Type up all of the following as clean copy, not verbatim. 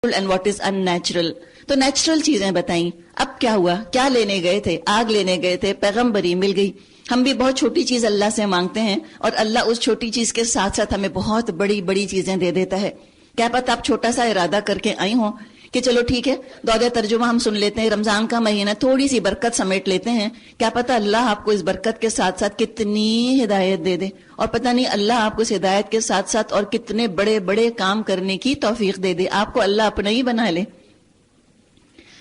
And what is in natural. تو natural چیزیں بتائیں. اب کیا ہوا؟ کیا لینے گئے تھے؟ آگ لینے گئے تھے، پیغمبری مل گئی. ہم بھی بہت چھوٹی چیز اللہ سے مانگتے ہیں اور اللہ اس چھوٹی چیز کے ساتھ ساتھ ہمیں بہت بڑی بڑی چیزیں دے دیتا ہے. کیا پتہ آپ چھوٹا سا ارادہ کر کے آئی ہوں کہ چلو ٹھیک ہے دعا ترجمہ ہم سن لیتے ہیں، رمضان کا مہینہ تھوڑی سی برکت سمیٹ لیتے ہیں. کیا پتہ اللہ آپ کو اس برکت کے ساتھ ساتھ کتنی ہدایت دے دے، اور پتہ نہیں اللہ آپ کو اس ہدایت کے ساتھ ساتھ اور کتنے بڑے بڑے کام کرنے کی توفیق دے دے، آپ کو اللہ اپنا ہی بنا لے.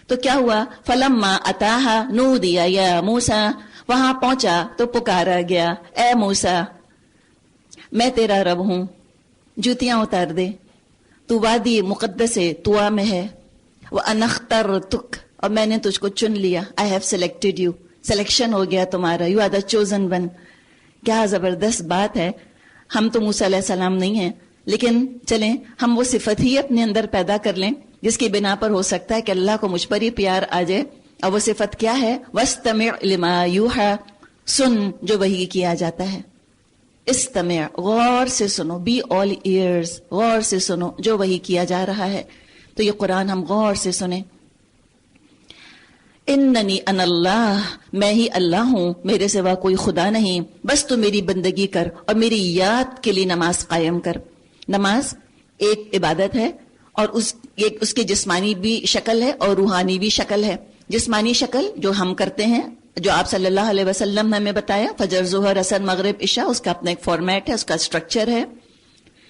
تو کیا ہوا؟ فلما اتاہا نودی یا موسیٰ، وہاں پہنچا تو پکارا گیا، اے موسیٰ میں تیرا رب ہوں، جوتیاں اتار دے، تو وادی مقدس طوا میں ہے، وَأَنَا اخْتَرْتُكَ، اور میں نے تجھ کو چن لیا. I have selected you، selection ہو گیا تمہارا. You are the chosen one. کیا زبردست بات ہے. ہم تو موسیٰ علیہ السلام نہیں ہیں، لیکن چلیں ہم وہ صفت ہی اپنے اندر پیدا کر لیں جس کی بنا پر ہو سکتا ہے کہ اللہ کو مجھ پر ہی پیار آ جائے. اور وہ صفت کیا ہے؟ وَاسْتَمِعْ لِمَا يُوحَىٰ، سن جو وحی کیا جاتا ہے. استمع، غور سے سنو، بی آل ایئرز، غور سے سنو جو وحی کیا جا رہا ہے. تو یہ قرآن ہم غور سے سنیں. اننی انا اللہ، میں ہی اللہ ہوں، میرے سوا کوئی خدا نہیں، بس تو میری بندگی کر اور میری یاد کے لیے نماز قائم کر. نماز ایک عبادت ہے اور اس کی جسمانی بھی شکل ہے اور روحانی بھی شکل ہے. جسمانی شکل جو ہم کرتے ہیں، جو آپ صلی اللہ علیہ وسلم نے ہمیں بتایا، فجر ظہر عصر مغرب عشاء، اس کا اپنا ایک فارمیٹ ہے، اس کا اسٹرکچر ہے.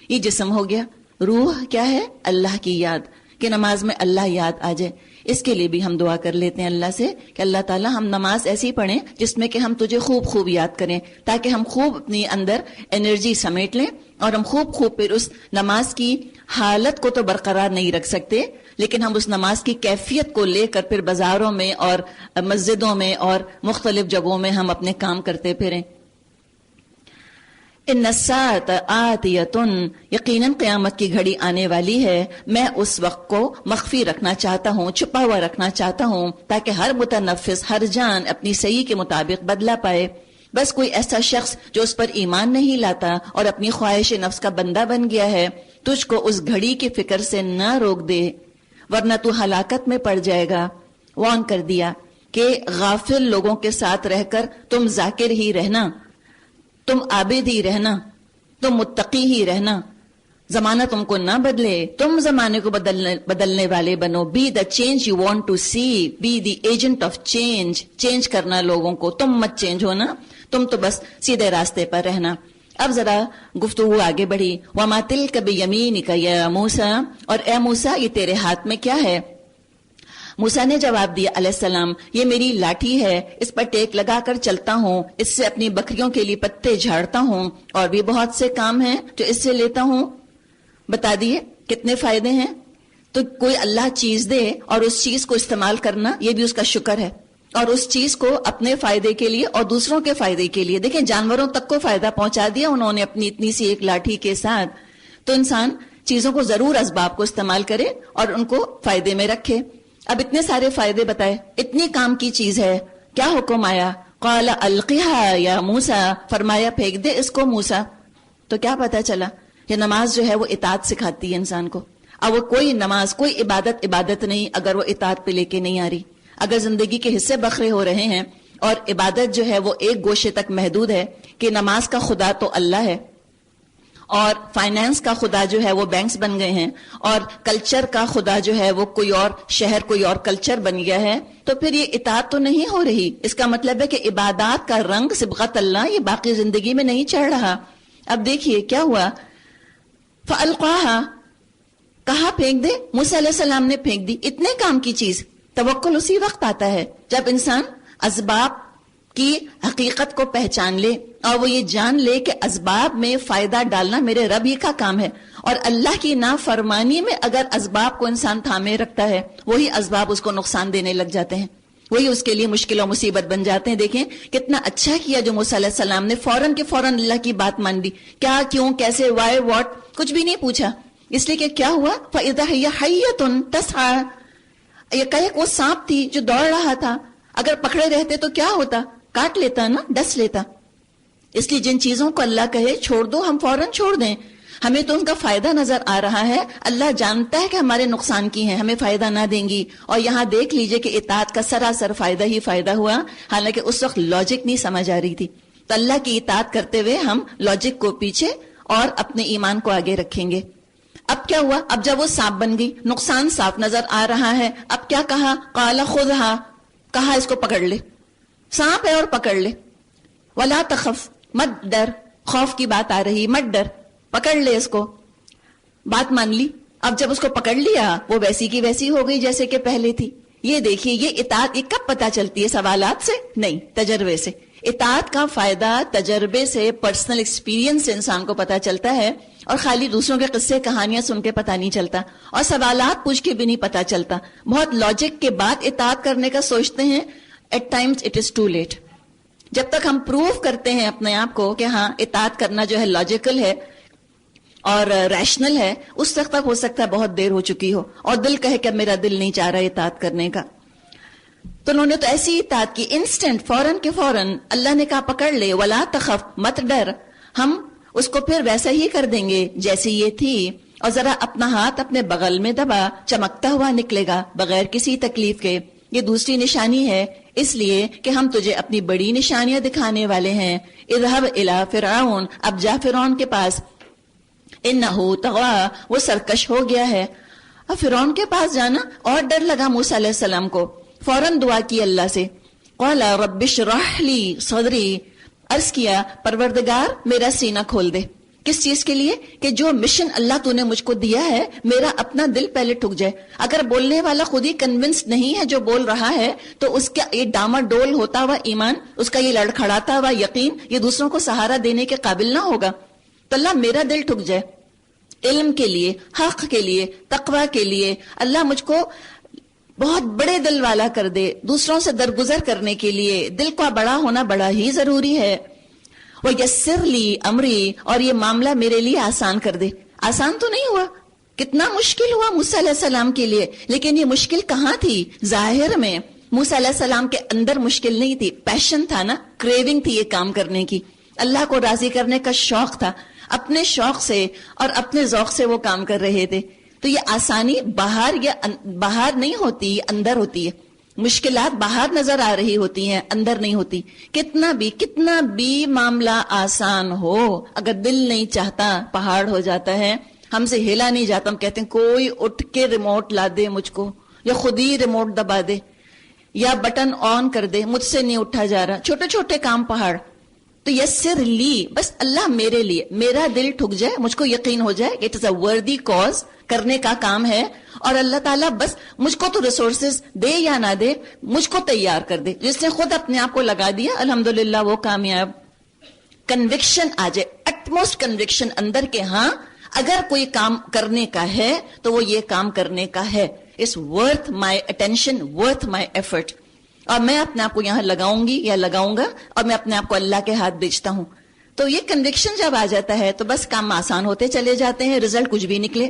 یہ جسم ہو گیا. روح کیا ہے؟ اللہ کی یاد، کہ نماز میں اللہ یاد آ جائے. اس کے لیے بھی ہم دعا کر لیتے ہیں اللہ سے کہ اللہ تعالیٰ ہم نماز ایسی پڑھیں جس میں کہ ہم تجھے خوب خوب یاد کریں، تاکہ ہم خوب اپنی اندر انرجی سمیٹ لیں اور ہم خوب خوب پھر اس نماز کی حالت کو تو برقرار نہیں رکھ سکتے، لیکن ہم اس نماز کی کیفیت کو لے کر پھر بازاروں میں اور مسجدوں میں اور مختلف جگہوں میں ہم اپنے کام کرتے پھریں. ان الساعۃ آتیۃ، یقیناً قیامت کی گھڑی آنے والی ہے. میں اس وقت کو مخفی رکھنا چاہتا ہوں، چھپا ہوا رکھنا چاہتا ہوں، تاکہ ہر متنفس، ہر جان اپنی صحیح کے مطابق بدلہ پائے. بس کوئی ایسا شخص جو اس پر ایمان نہیں لاتا اور اپنی خواہش نفس کا بندہ بن گیا ہے، تجھ کو اس گھڑی کی فکر سے نہ روک دے، ورنہ تو ہلاکت میں پڑ جائے گا. وارن کر دیا کہ غافل لوگوں کے ساتھ رہ کر تم ذاکر ہی رہنا، تم عابد ہی رہنا، تم متقی ہی رہنا، زمانہ تم کو نہ بدلے، تم زمانے کو بدلنے والے بنو. Be the change you want to see, be the agent of change. Change کرنا لوگوں کو، تم مت چینج ہونا، تم تو بس سیدھے راستے پر رہنا. اب ذرا گفتگو آگے بڑھی. وما تلک بیمینک یا موسیٰ، اور اے موسیٰ یہ تیرے ہاتھ میں کیا ہے؟ موسیٰ نے جواب دیا علیہ السلام، یہ میری لاٹھی ہے، اس پر ٹیک لگا کر چلتا ہوں، اس سے اپنی بکریوں کے لیے پتے جھاڑتا ہوں، اور بھی بہت سے کام ہیں جو اس سے لیتا ہوں. بتا دیے کتنے فائدے ہیں. تو کوئی اللہ چیز دے اور اس چیز کو استعمال کرنا، یہ بھی اس کا شکر ہے، اور اس چیز کو اپنے فائدے کے لیے اور دوسروں کے فائدے کے لیے. دیکھیں جانوروں تک کو فائدہ پہنچا دیا انہوں نے اپنی اتنی سی ایک لاٹھی کے ساتھ. تو انسان چیزوں کو ضرور اسباب کو استعمال کرے اور ان کو فائدے میں رکھے. اب اتنے سارے فائدے بتائے، اتنی کام کی چیز ہے، کیا حکم آیا؟ قال القیہا یا موسیٰ، فرمایا پھینک دے اس کو موسیٰ. تو کیا پتا چلا کہ نماز جو ہے وہ اطاعت سکھاتی ہے انسان کو. اب وہ کوئی نماز، کوئی عبادت نہیں اگر وہ اطاعت پہ لے کے نہیں آ رہی. اگر زندگی کے حصے بکھرے ہو رہے ہیں اور عبادت جو ہے وہ ایک گوشے تک محدود ہے کہ نماز کا خدا تو اللہ ہے اور فائنانس کا خدا جو ہے وہ بینکس بن گئے ہیں اور کلچر کا خدا جو ہے وہ کوئی اور شہر، کوئی اور کلچر بن گیا ہے، تو پھر یہ اطاعت تو نہیں ہو رہی. اس کا مطلب ہے کہ عبادات کا رنگ صبغت اللہ یہ باقی زندگی میں نہیں چڑھ رہا. اب دیکھیے کیا ہوا. فَأَلْقَاهَا، کہا پھینک دے. موسیٰ علیہ السلام نے پھینک دی. اتنے کام کی چیز. توکل اسی وقت آتا ہے جب انسان اسباب کی حقیقت کو پہچان لے اور وہ یہ جان لے کہ اسباب میں فائدہ ڈالنا میرے رب ہی کا کام ہے. اور اللہ کی نافرمانی میں اگر اسباب کو انسان تھامے رکھتا ہے، وہی اسباب اس کو نقصان دینے لگ جاتے ہیں، وہی اس کے لیے مشکل و مصیبت بن جاتے ہیں. دیکھیں کتنا اچھا کیا جو موسیٰ علیہ السلام نے فوراً کے فوراً اللہ کی بات مان لی. کیا، کیوں، کیسے، وائی، واٹ، کچھ بھی نہیں پوچھا. اس لیے کہ کیا ہوا؟ فَإِذَا هِيَ حَيَّةٌ تَسْعَىٰ، یہ کہ وہ سانپ تھی جو دوڑ رہا تھا. اگر پکڑے رہتے تو کیا ہوتا؟ کاٹ لیتا نا، ڈس لیتا. اس لیے جن چیزوں کو اللہ کہے چھوڑ دو، ہم فوراً چھوڑ دیں. ہمیں تو ان کا فائدہ نظر آ رہا ہے، اللہ جانتا ہے کہ ہمارے نقصان کی ہیں، ہمیں فائدہ نہ دیں گی. اور یہاں دیکھ لیجئے کہ اطاعت کا سراسر فائدہ ہی فائدہ ہوا، حالانکہ اس وقت لاجک نہیں سمجھ آ رہی تھی. تو اللہ کی اطاعت کرتے ہوئے ہم لاجک کو پیچھے اور اپنے ایمان کو آگے رکھیں گے. اب کیا ہوا؟ اب جب وہ سانپ بن گئی، نقصان صاف نظر آ رہا ہے، اب کیا کہا؟ قال خذھا، کہا اس کو پکڑ لے، سانپ ہے اور پکڑ لے. ولا تخف، مت ڈر، خوف کی بات آ رہی، مت ڈر، پکڑ لے اس کو. بات مان لی. اب جب اس کو پکڑ لیا وہ ویسی کی ویسی ہو گئی جیسے کہ پہلے تھی. یہ دیکھیے، یہ اطاعت یہ کب پتہ چلتی ہے؟ سوالات سے نہیں، تجربے سے. اطاعت کا فائدہ تجربے سے، پرسنل ایکسپیرینس سے انسان کو پتہ چلتا ہے، اور خالی دوسروں کے قصے کہانیاں سن کے پتہ نہیں چلتا، اور سوالات پوچھ کے بھی نہیں پتہ چلتا. بہت لاجک کے بعد اطاعت کرنے کا سوچتے ہیں، at times it is too late. جب تک ہم پروف کرتے ہیں اپنے آپ کو کہ ہاں اطاعت کرنا جو ہے لاجیکل ہے اور ریشنل ہے، اس وقت تک ہو سکتا ہے بہت دیر ہو چکی ہو اور دل کہے کہ میرا دل نہیں چاہ رہا اطاعت کرنے کا. تو انہوں نے تو ایسی اطاعت کی، انسٹنٹ، فوراً کے فوراً. اللہ نے کہا پکڑ لے، ولا تخف، مت ڈر. ہم اس کو پھر ویسا ہی کر دیں گے جیسی یہ تھی، اور ذرا اپنا ہاتھ اپنے بغل میں دبا، چمکتا ہوا نکلے گا بغیر کسی تکلیف کے. یہ دوسری نشانی ہے، اس لیے کہ ہم تجھے اپنی بڑی نشانیاں دکھانے والے ہیں. اذهب الى فرعون، اب جا فرعون کے پاس. انه طغى، وہ سرکش ہو گیا ہے. اب فرعون کے پاس جانا اور ڈر لگا موسیٰ علیہ السلام کو. فوراً دعا کی اللہ سے. قال رب اشرح لي صدری، عرض کیا پروردگار میرا سینہ کھول دے. کس چیز کے لیے؟ کہ جو مشن اللہ تو نے مجھ کو دیا ہے، میرا اپنا دل پہلے ٹھک جائے. اگر بولنے والا خود ہی کنونسڈ نہیں ہے جو بول رہا ہے، تو اس کا یہ ڈاما ڈول ہوتا ہوا ایمان، اس کا یہ لڑکھڑاتا ہوا یقین، یہ دوسروں کو سہارا دینے کے قابل نہ ہوگا. تو اللہ میرا دل ٹھک جائے، علم کے لیے، حق کے لیے، تقوی کے لیے. اللہ مجھ کو بہت بڑے دل والا کر دے، دوسروں سے درگزر کرنے کے لیے. دل کا بڑا ہونا بڑا ہی ضروری ہے. وَيَسِّرْ لِي أَمْرِي، اور یہ معاملہ میرے لیے آسان کر دے. آسان تو نہیں ہوا، کتنا مشکل ہوا موسیٰ علیہ السلام کے لیے. لیکن یہ مشکل کہاں تھی؟ ظاہر میں. موسیٰ علیہ السلام کے اندر مشکل نہیں تھی، پیشن تھا نا، کریونگ تھی یہ کام کرنے کی. اللہ کو راضی کرنے کا شوق تھا، اپنے شوق سے اور اپنے ذوق سے وہ کام کر رہے تھے. تو یہ آسانی باہر نہیں ہوتی، اندر ہوتی ہے. مشکلات باہر نظر آ رہی ہوتی ہیں، اندر نہیں ہوتی. کتنا بھی معاملہ آسان ہو، اگر دل نہیں چاہتا پہاڑ ہو جاتا ہے. ہم سے ہلا نہیں جاتا. ہم کہتے ہیں کوئی اٹھ کے ریموٹ لا دے مجھ کو، یا خود ہی ریموٹ دبا دے، یا بٹن آن کر دے، مجھ سے نہیں اٹھا جا رہا. چھوٹے چھوٹے کام پہاڑ. تو یسر لی، بس اللہ میرے لیے، میرا دل ٹھک جائے، مجھ کو یقین ہو جائے اٹ از اے وردی کاز، کرنے کا کام ہے. اور اللہ تعالیٰ بس مجھ کو تو ریسورسز دے یا نہ دے، مجھ کو تیار کر دے. جس نے خود اپنے آپ کو لگا دیا الحمدللہ وہ کامیاب. کنوکشن آ جائے، اٹموسٹ کنوکشن اندر کے ہاں اگر کوئی کام کرنے کا ہے تو وہ یہ کام کرنے کا ہے. It's worth my attention, worth my effort. اور میں اپنے آپ کو یہاں لگاؤں گی یا لگاؤں گا، اور میں اپنے آپ کو اللہ کے ہاتھ بیچتا ہوں. تو یہ کنوکشن جب آ جاتا ہے تو بس کام آسان ہوتے چلے جاتے ہیں، رزلٹ کچھ بھی نکلے.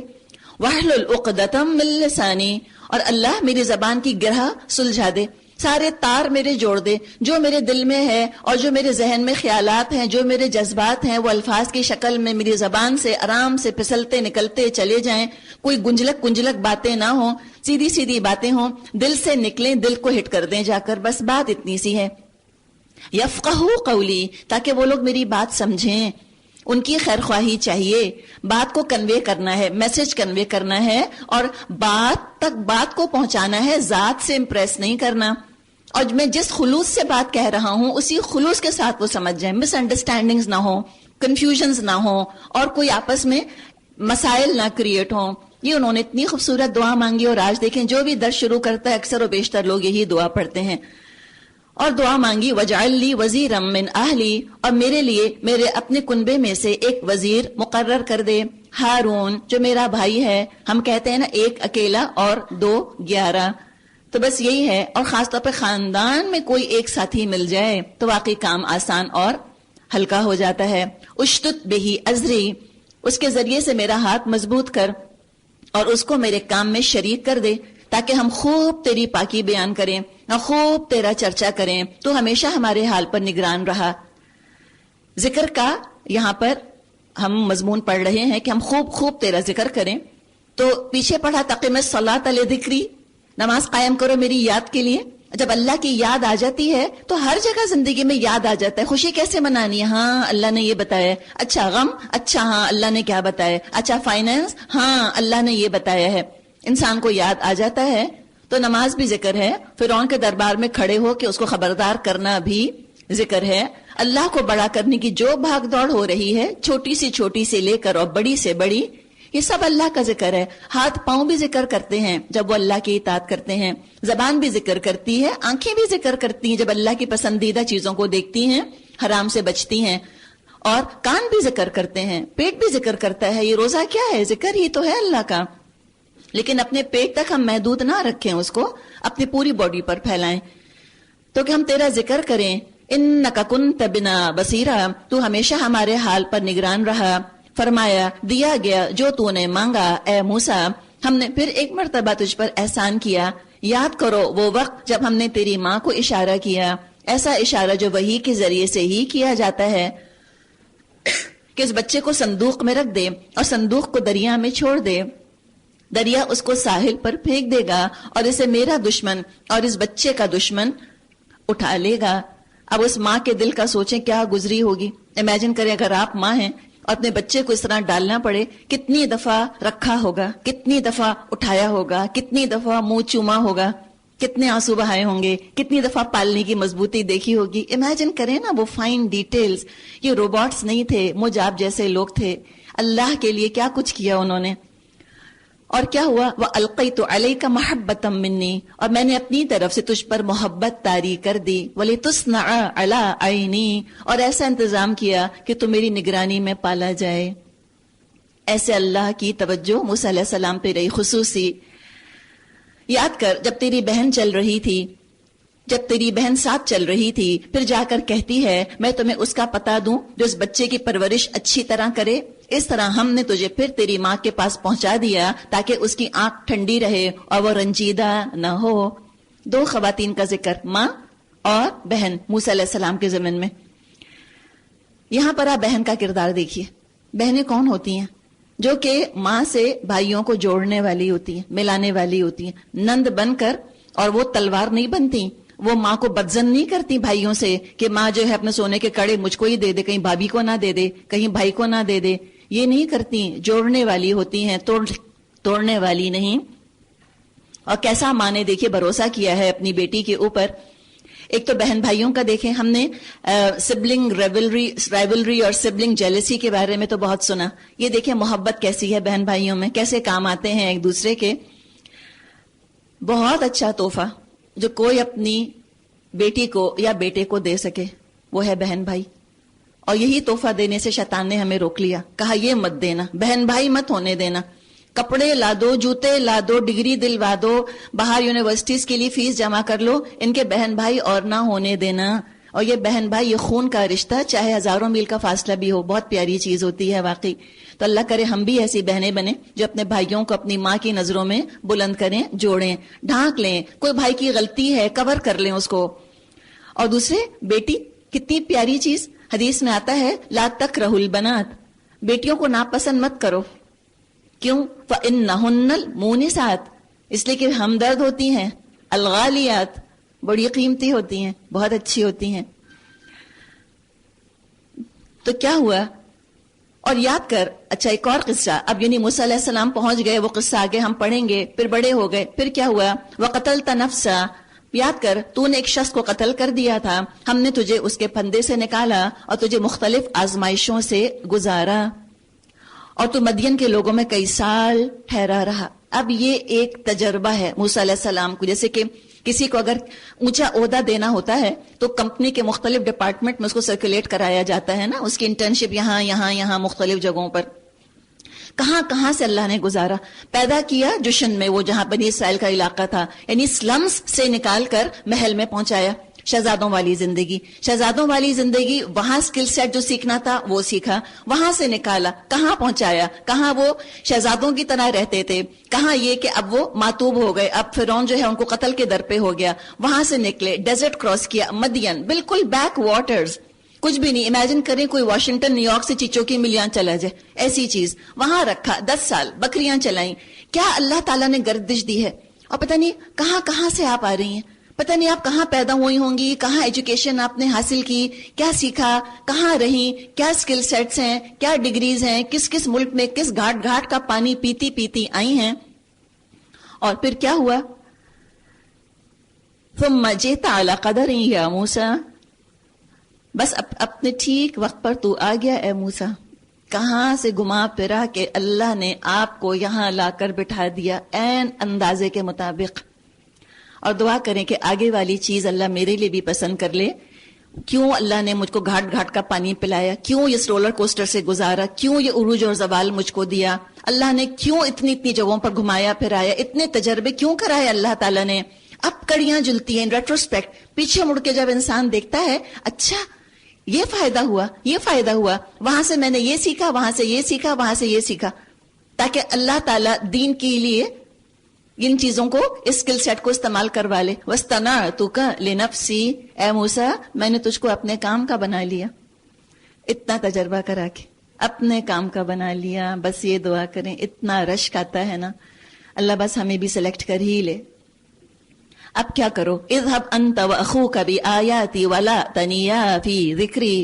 وَاحْلُلْ عُقْدَةً مِّن لِّسَانِي، اور اللہ میری زبان کی گرہ سلجھا دے، سارے تار میرے جوڑ دے. جو میرے دل میں ہے اور جو میرے ذہن میں خیالات ہیں، جو میرے جذبات ہیں، وہ الفاظ کی شکل میں میری زبان سے آرام سے پھسلتے نکلتے چلے جائیں. کوئی گنجلک باتیں نہ ہوں، سیدھی سیدھی باتیں ہوں، دل سے نکلیں، دل کو ہٹ کر دیں جا کر. بس بات اتنی سی ہے. یفقہوا قولی، تاکہ وہ لوگ میری بات سمجھیں. ان کی خیر خواہی چاہیے، بات کو کنوے کرنا ہے، میسج کنوے کرنا ہے، اور بات کو پہنچانا ہے، ذات سے امپریس نہیں کرنا. اور میں جس خلوص سے بات کہہ رہا ہوں اسی خلوص کے ساتھ وہ سمجھ جائیں، مس انڈرسٹینڈنگز نہ ہوں، کنفیوژنز نہ ہوں، اور کوئی آپس میں مسائل نہ کریٹ ہوں. یہ انہوں نے اتنی خوبصورت دعا مانگی. اور آج دیکھیں جو بھی درس شروع کرتا ہے اکثر و بیشتر لوگ یہی دعا پڑھتے ہیں. اور دعا مانگی وَجْعَلْ لِي وَزِيرًا مِّنْ أَهْلِي، اور میرے لیے میرے اپنے کنبے میں سے ایک وزیر مقرر کر دے. ہارون جو میرا بھائی ہے، ہم کہتے ہیں نا ایک اکیلا اور 2 11، تو بس یہی ہے. اور خاص طور پہ خاندان میں کوئی ایک ساتھی مل جائے تو واقعی کام آسان اور ہلکا ہو جاتا ہے. اشتت بہی ازری، اس کے ذریعے سے میرا ہاتھ مضبوط کر اور اس کو میرے کام میں شریک کر دے، تاکہ ہم خوب تیری پاکی بیان کریں اور خوب تیرا چرچا کریں. تو ہمیشہ ہمارے حال پر نگران رہا. ذکر کا یہاں پر ہم مضمون پڑھ رہے ہیں کہ ہم خوب خوب تیرا ذکر کریں، تو پیچھے پڑھا تقیم الصلاۃ لذکری، نماز قائم کرو میری یاد کے لیے. جب اللہ کی یاد آ جاتی ہے تو ہر جگہ زندگی میں یاد آ جاتا ہے. خوشی کیسے منانی ہے؟ ہاں اللہ نے یہ بتایا. اچھا غم، اچھا ہاں اللہ نے کیا بتایا. اچھا فائنینس، ہاں اللہ نے یہ بتایا ہے. انسان کو یاد آ جاتا ہے تو نماز بھی ذکر ہے. فرعون کے دربار میں کھڑے ہو کے اس کو خبردار کرنا بھی ذکر ہے. اللہ کو بڑا کرنے کی جو بھاگ دوڑ ہو رہی ہے، چھوٹی سے لے کر اور بڑی سے بڑی، یہ سب اللہ کا ذکر ہے. ہاتھ پاؤں بھی ذکر کرتے ہیں جب وہ اللہ کی اطاعت کرتے ہیں. زبان بھی ذکر کرتی ہے، آنکھیں بھی ذکر کرتی ہیں جب اللہ کی پسندیدہ چیزوں کو دیکھتی ہیں، حرام سے بچتی ہیں. اور کان بھی ذکر کرتے ہیں، پیٹ بھی ذکر کرتا ہے. یہ روزہ کیا ہے؟ ذکر ہی تو ہے اللہ کا. لیکن اپنے پیٹ تک ہم محدود نہ رکھیں، اس کو اپنی پوری باڈی پر پھیلائیں، تو کہ ہم تیرا ذکر کریں. انک کنت بنا بصیرا، تو ہمیشہ ہمارے حال پر نگران رہا. فرمایا دیا گیا جو تو نے مانگا اے موسیٰ، ہم نے پھر ایک مرتبہ تجھ پر احسان کیا. یاد کرو وہ وقت جب ہم نے تیری ماں کو اشارہ کیا، ایسا اشارہ جو وحی کے ذریعے سے ہی کیا جاتا ہے، کہ اس بچے کو صندوق میں رکھ دے اور صندوق کو دریا میں چھوڑ دے. دریا اس کو ساحل پر پھینک دے گا اور اسے میرا دشمن اور اس بچے کا دشمن اٹھا لے گا. اب اس ماں کے دل کا سوچیں کیا گزری ہوگی. امیجن کریں اگر آپ ماں ہیں اور اپنے بچے کو اس طرح ڈالنا پڑے، کتنی دفعہ رکھا ہوگا، کتنی دفعہ اٹھایا ہوگا، کتنی دفعہ منہ چوما ہوگا، کتنے آنسو بہائے ہوں گے، کتنی دفعہ پالنے کی مضبوطی دیکھی ہوگی. امیجن کریں نا وہ فائن ڈیٹیلز. یہ روبوٹس نہیں تھے، مجھ آپ جیسے لوگ تھے. اللہ کے لیے کیا کچھ کیا انہوں نے. اور کیا ہوا؟ وَأَلْقَيْتُ عَلَيْكَ مَحَبَّةً مِّنِّي، اور میں نے اپنی طرف سے تجھ پر محبت طاری کر دی. وَلِتُصْنَعَ عَلَىٰ عَيْنِي، اور ایسا انتظام کیا کہ تو میری نگرانی میں پالا جائے. ایسے اللہ کی توجہ موسیٰ علیہ السلام پہ رہی خصوصی. یاد کر جب تیری بہن چل رہی تھی، جب تیری بہن ساتھ چل رہی تھی، پھر جا کر کہتی ہے میں تمہیں اس کا پتہ دوں جو اس بچے کی پرورش اچھی طرح کرے. اس طرح ہم نے تجھے پھر تیری ماں کے پاس پہنچا دیا تاکہ اس کی آنکھ ٹھنڈی رہے اور وہ رنجیدہ نہ ہو. دو خواتین کا ذکر، ماں اور بہن، موسیٰ علیہ السلام کے ضمن میں. یہاں پر آپ بہن کا کردار دیکھیے. بہنیں کون ہوتی ہیں؟ جو کہ ماں سے بھائیوں کو جوڑنے والی ہوتی ہیں، ملانے والی ہوتی ہیں. نند بن کر، اور وہ تلوار نہیں بنتی، وہ ماں کو بدزن نہیں کرتی بھائیوں سے کہ ماں جو ہے اپنے سونے کے کڑے مجھ کو ہی دے دے، کہیں بھابھی کو نہ دے دے، کہیں بھائی کو نہ دے دے. یہ نہیں کرتی، جوڑنے والی ہوتی ہیں، توڑنے والی نہیں. اور کیسا ماں نے دیکھیے بھروسہ کیا ہے اپنی بیٹی کے اوپر. ایک تو بہن بھائیوں کا دیکھیں، ہم نے سبلنگ رائولری اور سبلنگ جیلسی کے بارے میں تو بہت سنا. یہ دیکھیں محبت کیسی ہے بہن بھائیوں میں، کیسے کام آتے ہیں ایک دوسرے کے. بہت اچھا تحفہ جو کوئی اپنی بیٹی کو یا بیٹے کو دے سکے وہ ہے بہن بھائی. اور یہی تحفہ دینے سے شیطان نے ہمیں روک لیا. کہا یہ مت دینا، بہن بھائی مت ہونے دینا. کپڑے لا دو، جوتے لا دو، ڈگری دلوا دو، باہر یونیورسٹیز کے لیے فیس جمع کر لو، ان کے بہن بھائی اور نہ ہونے دینا. اور یہ بہن بھائی، یہ خون کا رشتہ چاہے ہزاروں میل کا فاصلہ بھی ہو، بہت پیاری چیز ہوتی ہے واقعی. تو اللہ کرے ہم بھی ایسی بہنیں بنیں جو اپنے بھائیوں کو اپنی ماں کی نظروں میں بلند کریں، جوڑیں، ڈھانک لیں. کوئی بھائی کی غلطی ہے کور کر لیں اس کو. اور دوسرے بیٹی، کتنی پیاری چیز. حدیث میں آتا ہے لا تکرہوا البنات، بیٹیوں کو ناپسند مت کرو. کیوں؟ فإنہن المونسات، اس لیے کہ ہمدرد ہوتی ہیں. الغالیات، بڑی قیمتی ہوتی ہیں، بہت اچھی ہوتی ہیں. تو کیا ہوا؟ اور یاد کر، اچھا ایک اور قصہ. اب یعنی موسیٰ علیہ السلام پہنچ گئے، وہ قصہ آگے ہم پڑھیں گے. پھر بڑے ہو گئے، پھر کیا ہوا؟ وَقَتَلْتَ نَفْسًا، یاد کر تو نے ایک شخص کو قتل کر دیا تھا، ہم نے تجھے اس کے پھندے سے نکالا اور تجھے مختلف آزمائشوں سے گزارا، اور تو مدین کے لوگوں میں کئی سال ٹھہرا رہا. اب یہ ایک تجربہ ہے موسیٰ علیہ السلام کو. جیسے کہ کسی کو اگر اونچا عہدہ دینا ہوتا ہے تو کمپنی کے مختلف ڈپارٹمنٹ میں اس کو سرکولیٹ کرایا جاتا ہے نا، اس کی انٹرنشپ یہاں مختلف جگہوں پر. کہاں سے اللہ نے گزارا. پیدا کیا جشن میں، وہ جہاں بنی اسرائیل کا علاقہ تھا، یعنی سلمز سے نکال کر محل میں پہنچایا. شہزادوں والی زندگی، وہاں سکل سیٹ جو سیکھنا تھا وہ سیکھا، وہاں سے نکالا، کہاں پہنچایا. کہاں وہ شہزادوں کی طرح رہتے تھے، کہاں یہ کہ اب وہ ماتوب ہو گئے، اب فرعون جو ہے ان کو قتل کے در پہ ہو گیا. وہاں سے نکلے، ڈیزرٹ کراس کیا، مدین، بالکل بیک واٹرز. کچھ بھی نہیں. امیجن کریں کوئی واشنگٹن نیو یارک سے چیچو کی ملیاں چلا جائے, ایسی چیز وہاں رکھا, 10 سال بکریاں چلائیں. کیا اللہ تعالیٰ نے گردش دی ہے, اور پتہ نہیں کہاں سے آپ آ رہی ہیں, پتہ نہیں آپ کہاں پیدا ہوئی ہوں گی, کہاں ایجوکیشن آپ نے حاصل کی, کیا سیکھا, کہاں رہیں, کیا سکل سیٹس ہیں, کیا ڈگریز ہیں, کس ملک میں کس گھاٹ کا پانی پیتی آئی ہیں. اور پھر کیا ہوا؟ ثم جئت على قدر یا موسیٰ, بس اپنے ٹھیک وقت پر تو آ گیا اے موسیٰ. کہاں سے گما پھرا کہ اللہ نے آپ کو یہاں لا کر بٹھا دیا عین اندازے کے مطابق. اور دعا کریں کہ آگے والی چیز اللہ میرے لیے بھی پسند کر لے. کیوں اللہ نے مجھ کو گھاٹ کا پانی پلایا, کیوں یہ رولر کوسٹر سے گزارا, کیوں یہ عروج اور زوال مجھ کو دیا, اللہ نے کیوں اتنی جگہوں پر گھمایا پھرایا, اتنے تجربے کیوں کرائے اللہ تعالیٰ نے. اب کڑیاں جلتی ہیں ریٹروسپیکٹ, پیچھے مڑ کے جب انسان دیکھتا ہے, اچھا یہ فائدہ ہوا, وہاں سے میں نے یہ سیکھا, وہاں سے یہ سیکھا, وہاں سے یہ سیکھا, تاکہ اللہ تعالیٰ دین کے لیے ان چیزوں کو, اس اسکل سیٹ کو استعمال کروا لے. وَاسْتَنَعْتُكَ لِنَفْسِي, اے موسیٰ میں نے تجھ کو اپنے کام کا بنا لیا. اتنا تجربہ کرا کے اپنے کام کا بنا لیا. بس یہ دعا کریں, اتنا رشک آتا ہے نا, اللہ بس ہمیں بھی سلیکٹ کر ہی لے. اب کیا کرو؟ اذهب انت واخوك بآیاتی ولا تنیا فی ذکری,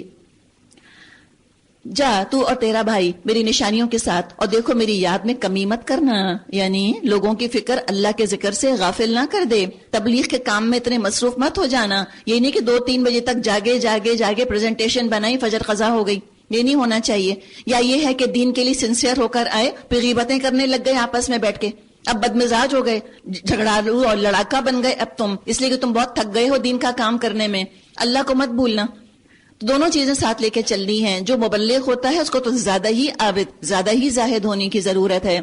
جا تو اور تیرا بھائی میری نشانیوں کے ساتھ, اور دیکھو میری یاد میں کمی مت کرنا. یعنی لوگوں کی فکر اللہ کے ذکر سے غافل نہ کر دے, تبلیغ کے کام میں اتنے مصروف مت ہو جانا. یہ نہیں کہ 2-3 بجے تک جاگے پریزنٹیشن بنائی, فجر قضا ہو گئی, یہ نہیں ہونا چاہیے. یا یہ ہے کہ دین کے لیے سنسیئر ہو کر آئے, پھر غیبتیں کرنے لگ گئے آپس میں بیٹھ کے, اب بدمزاج ہو گئے, جھگڑالو اور لڑاکا بن گئے اب تم, اس لیے کہ تم بہت تھک گئے ہو دین کا کام کرنے میں. اللہ کو مت بھولنا. دونوں چیزیں ساتھ لے کے چلنی ہیں. جو مبلغ ہوتا ہے اس کو تو زیادہ ہی عابد, زیادہ ہی زاہد ہونے کی ضرورت ہے,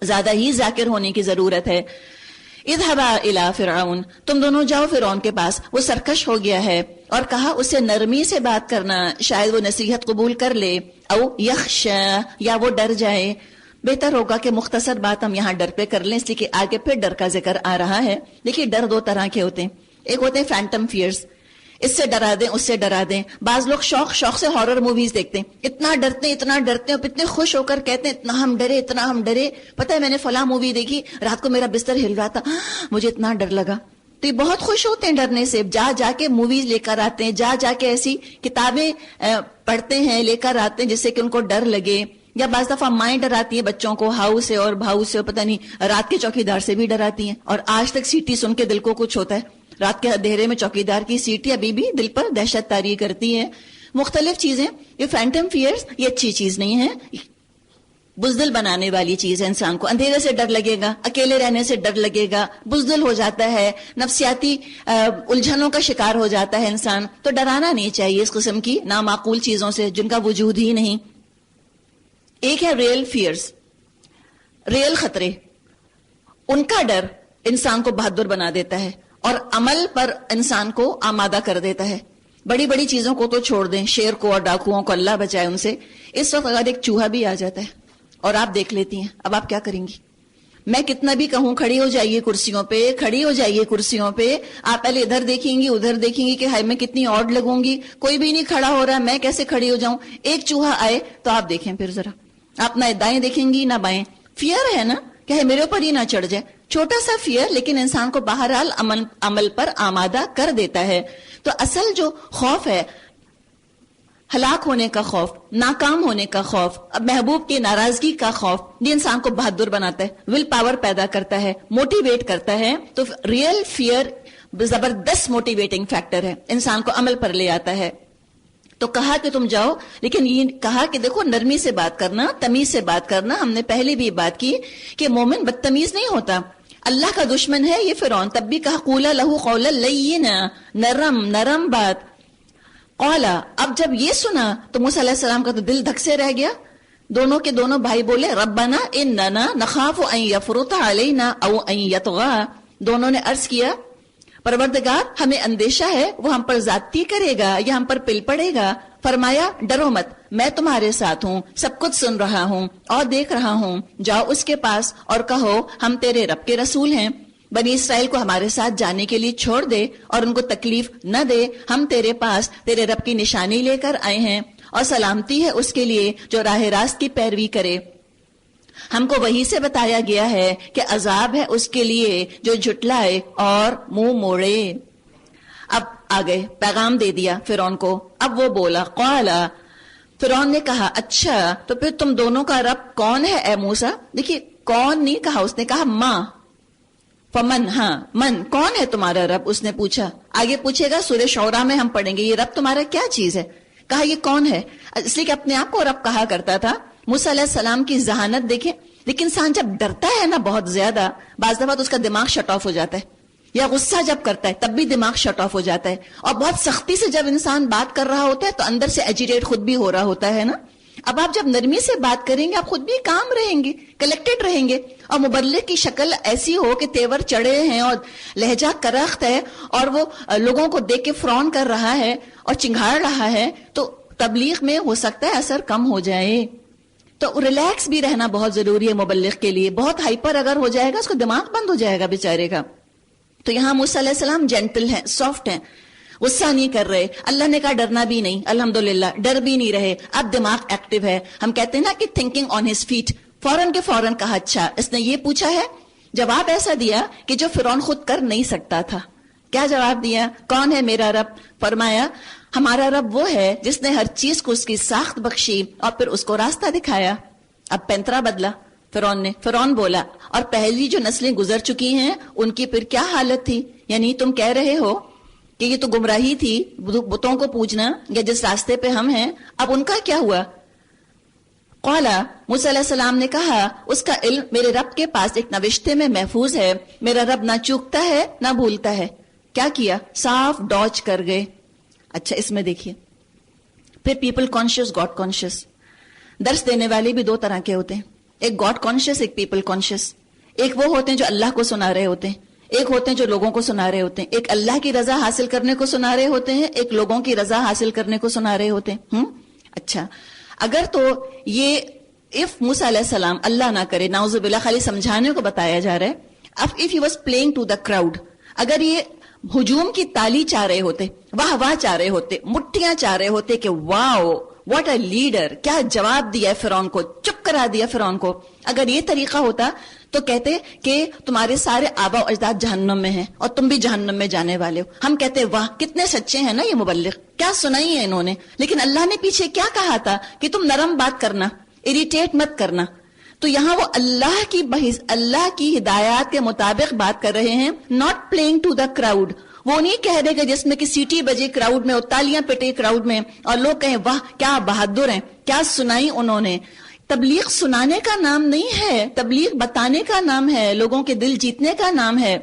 زیادہ ہی ذاکر ہونے کی ضرورت ہے. اذهبا الى فرعون, تم دونوں جاؤ فرعون کے پاس, وہ سرکش ہو گیا ہے. اور کہا اسے نرمی سے بات کرنا, شاید وہ نصیحت قبول کر لے. او یخشا, یا وہ ڈر جائے. بہتر ہوگا کہ مختصر بات ہم یہاں ڈر پہ کر لیں, اس لیے کہ آگے پھر ڈر کا ذکر آ رہا ہے. دیکھیے ڈر 2 طرح کے ہوتے ہیں. ایک ہوتے ہیں فینٹم فیئرز, اس سے ڈرا دیں اس سے ڈرا دیں. بعض لوگ شوق سے ہارر موویز دیکھتے ہیں, اتنا ڈرتے ہیں اور اتنے خوش ہو کر کہتے ہیں اتنا ہم ڈرے. پتہ ہے میں نے فلاں مووی دیکھی, رات کو میرا بستر ہل رہا تھا, مجھے اتنا ڈر لگا. تو یہ بہت خوش ہوتے ہیں ڈرنے سے, جا کے موویز لے کر آتے ہیں, جا کے ایسی کتابیں پڑھتے ہیں, لے کر آتے ہیں جس سے کہ ان کو ڈر لگے. یا بعض دفعہ مائیں ڈراتی ہیں بچوں کو, ہاؤ سے اور بھاؤ سے, پتہ نہیں رات کے چوکیدار سے بھی ڈراتی ہیں. اور آج تک سیٹی سن کے دل کو کچھ ہوتا ہے, رات کے اندھیرے میں چوکیدار کی سیٹی ابھی بھی دل پر دہشت طاری کرتی ہے. مختلف چیزیں, یہ فینٹم فیئرز یہ اچھی چیز نہیں ہے, بزدل بنانے والی چیز ہے. انسان کو اندھیرے سے ڈر لگے گا, اکیلے رہنے سے ڈر لگے گا, بزدل ہو جاتا ہے, نفسیاتی الجھنوں کا شکار ہو جاتا ہے انسان. تو ڈرانا نہیں چاہیے اس قسم کی نامعقول چیزوں سے جن کا وجود ہی نہیں. ایک ہے ریئل فیئرز, ریئل خطرے, ان کا ڈر انسان کو بہادر بنا دیتا ہے اور عمل پر انسان کو آمادہ کر دیتا ہے. بڑی بڑی چیزوں کو تو چھوڑ دیں, شیر کو اور ڈاکوؤں کو اللہ بچائے ان سے. اس وقت اگر ایک چوہا بھی آ جاتا ہے اور آپ دیکھ لیتی ہیں, اب آپ کیا کریں گی؟ میں کتنا بھی کہوں کھڑی ہو جائیے کرسیوں پہ, آپ پہلے ادھر دیکھیں گی ادھر دیکھیں گی کہ ہائی میں کتنی آڈ لگوں گی, کوئی بھی نہیں کھڑا ہو رہا, میں کیسے کھڑی ہو جاؤں. ایک چوہا آئے تو آپ دیکھیں, پھر ذرا آپ نہ دائیں دیکھیں گی نہ بائیں. فیئر ہے نا کہ میرے اوپر ہی نہ چڑھ جائے, چھوٹا سا فیئر لیکن انسان کو بہرحال عمل پر آمادہ کر دیتا ہے. تو اصل جو خوف ہے, ہلاک ہونے کا خوف, ناکام ہونے کا خوف, اب محبوب کی ناراضگی کا خوف, یہ انسان کو بہادر بناتا ہے, ول پاور پیدا کرتا ہے, موٹیویٹ کرتا ہے. تو ریئل فیئر زبردست موٹیویٹنگ فیکٹر ہے, انسان کو عمل پر لے آتا ہے. تو کہا کہ تم جاؤ, لیکن یہ کہا کہ دیکھو نرمی سے بات کرنا, تمیز سے بات کرنا. ہم نے پہلے بھی بات کی کہ مومن بدتمیز نہیں ہوتا, اللہ کا دشمن ہے یہ فرعون, تب بھی کہا قولا لہو قولا لینا, نرم بات. قولا, اب جب یہ سنا تو موسیٰ علیہ السلام کا تو دل دھک سے رہ گیا. دونوں کے دونوں بھائی بولے ربنا اننا نخاف ان یفرط علینا او ان یطغى. دونوں نے عرض کیا پروردگار ہمیں اندیشہ ہے وہ ہم پر زیادتی کرے گا یا ہم پر پل پڑے گا. فرمایا ڈرو مت, میں تمہارے ساتھ ہوں, سب کچھ سن رہا ہوں اور دیکھ رہا ہوں. جاؤ اس کے پاس اور کہو ہم تیرے رب کے رسول ہیں. بنی اسرائیل کو ہمارے ساتھ جانے کے لیے چھوڑ دے اور ان کو تکلیف نہ دے. ہم تیرے پاس تیرے رب کی نشانی لے کر آئے ہیں اور سلامتی ہے اس کے لیے جو راہ راست کی پیروی کرے. ہم کو وہی سے بتایا گیا ہے کہ عذاب ہے اس کے لیے جو جھٹلائے اور منہ موڑے. اب آگئے پیغام دے دیا فرعون کو. اب وہ بولا قال، فرعون نے کہا اچھا تو پھر تم دونوں کا رب کون ہے اے موسیٰ؟ دیکھیے کون نہیں کہا، اس نے کہا ماں. فمن، ہاں من، کون ہے تمہارا رب؟ اس نے پوچھا. آگے پوچھے گا سورہ شعراء میں ہم پڑھیں گے یہ رب تمہارا کیا چیز ہے. کہا یہ کون ہے، اس لیے کہ اپنے آپ کو رب کہا کرتا تھا. موسیٰ علیہ السلام کی ذہانت دیکھیں. لیکن انسان جب ڈرتا ہے نا بہت زیادہ، بعض دفعہ تو اس کا دماغ شٹ آف ہو جاتا ہے، یا غصہ جب کرتا ہے تب بھی دماغ شٹ آف ہو جاتا ہے. اور بہت سختی سے جب انسان بات کر رہا ہوتا ہے تو اندر سے ایجیٹیٹ خود بھی ہو رہا ہوتا ہے نا. اب آپ جب نرمی سے بات کریں گے آپ خود بھی کام رہیں گے، کلیکٹڈ رہیں گے. اور مبلغ کی شکل ایسی ہو کہ تیور چڑھے ہیں اور لہجہ کرخت ہے اور وہ لوگوں کو دیکھ کے فرعون کر رہا ہے اور چنگھاڑ رہا ہے، تو تبلیغ میں ہو سکتا ہے اثر کم ہو جائے. تو ریلیکس بھی رہنا بہت ضروری ہے مبلغ کے لیے. بہت ہائپر اگر ہو جائے گا اس کو دماغ بند ہو جائے گا بیچارے کا. تو یہاں موسیٰ علیہ السلام جینٹل ہیں، سافٹ ہیں، غصہ نہیں کر رہے. اللہ نے کہا ڈرنا بھی نہیں، الحمدللہ ڈر بھی نہیں رہے. اب دماغ ایکٹیو ہے. ہم کہتے ہیں نا کہ تھنکنگ آن ہز فیٹ. فوراً کے فوراً کہا اچھا اس نے یہ پوچھا ہے. جواب ایسا دیا کہ جو فرعون خود کر نہیں سکتا تھا. کیا جواب دیا؟ کون ہے میرا رب؟ فرمایا ہمارا رب وہ ہے جس نے ہر چیز کو اس کی ساخت بخشی اور پھر اس کو راستہ دکھایا. اب پینترا بدلا فرعون نے. فرعون بولا اور پہلی جو نسلیں گزر چکی ہیں ان کی پھر کیا حالت تھی؟ یعنی تم کہہ رہے ہو کہ یہ تو گمراہی تھی بتوں کو پوجنا یا جس راستے پہ ہم ہیں، اب ان کا کیا ہوا؟ قالا، موسیٰ علیہ السلام نے کہا اس کا علم میرے رب کے پاس ایک نوشتے میں محفوظ ہے. میرا رب نہ چوکتا ہے نہ بھولتا ہے. کیا کیا؟ صاف ڈاج کر گئے. اچھا اس میں دیکھیے پھر پیپل کانشیس، گاڈ کانشیس. درس دینے والے بھی دو طرح کے ہوتے ہیں، ایک گاڈ کانشیس، ایک پیپل کانشیس. ایک وہ ہوتے ہیں جو اللہ کو سنا رہے ہوتے ہیں، ایک ہوتے ہیں جو لوگوں کو سنا رہے ہوتے ہیں. ایک اللہ کی رضا حاصل کرنے کو سنا رہے ہوتے ہیں، ایک لوگوں کی رضا حاصل کرنے کو سنا رہے ہوتے ہیں. اچھا اگر تو یہ موسیٰ علیہ السلام، اللہ نہ کرے نعوذ باللہ، خالی سمجھانے کو بتایا جا رہا ہے. اب if he was playing to the crowd، اگر یہ ہجوم کی تالی چاہ رہے ہوتے، واہ واہ چاہ رہے ہوتے، مٹھیاں چاہ رہے ہوتے کہ واو واٹ اے لیڈر، کیا جواب دیا فرعون کو، چپ کرا دیا فرعون کو. اگر یہ طریقہ ہوتا تو کہتے کہ تمہارے سارے آبا و اجداد جہنم میں ہیں اور تم بھی جہنم میں جانے والے ہو. ہم کہتے واہ کتنے سچے ہیں نا یہ مبلغ، کیا سنائی ہے انہوں نے. لیکن اللہ نے پیچھے کیا کہا تھا کہ تم نرم بات کرنا، اریٹیٹ مت کرنا. تو یہاں وہ اللہ کی ہدایات کے مطابق بات کر رہے ہیں، not playing to the crowd. وہ نہیں کہہ رہے کہ جس میں کہ سیٹی بجے کراؤڈ میں اور تالیاں پٹے کراؤڈ میں اور لوگ کہیں واہ کیا بہادر ہیں، کیا سنائی انہوں نے. تبلیغ سنانے کا نام نہیں ہے، تبلیغ بتانے کا نام ہے، لوگوں کے دل جیتنے کا نام ہے.